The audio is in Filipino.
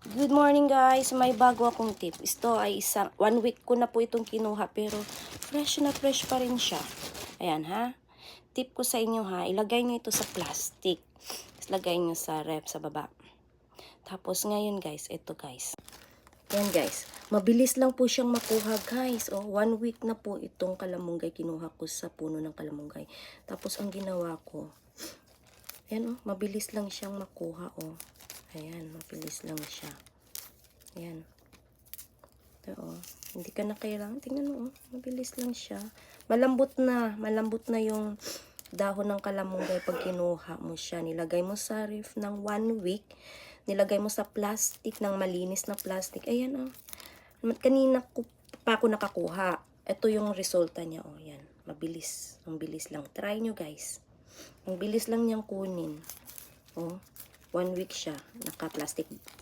Good morning guys! May bago akong tip. Ito ay isang 1 week ko na po itong kinuha pero fresh na fresh pa rin siya. Ayan ha. Tip ko sa inyo ha, ilagay nyo ito sa plastic. Lagay nyo sa ref sa baba. Tapos ngayon guys, ito guys. Ayan guys, mabilis lang po siyang makuha guys. 1 week na po itong kalamunggay kinuha ko sa puno ng kalamunggay. Tapos ang ginawa ko, ayan mabilis lang siyang makuha Ayan, mabilis lang siya. Ayan. Ito hindi ka na kailangan. Tingnan mo mabilis lang siya. Malambot na yung dahon ng kalamunggay pag kinuha mo siya. Nilagay mo sa ref ng 1 week. Nilagay mo sa plastic, ng malinis na plastic. Ayan Kanina pa ako nakakuha. Ito yung resulta niya Ayan. Mabilis. Ang bilis lang. Try nyo guys. Ang bilis lang niyang kunin. 1 week siya. Naka-plastic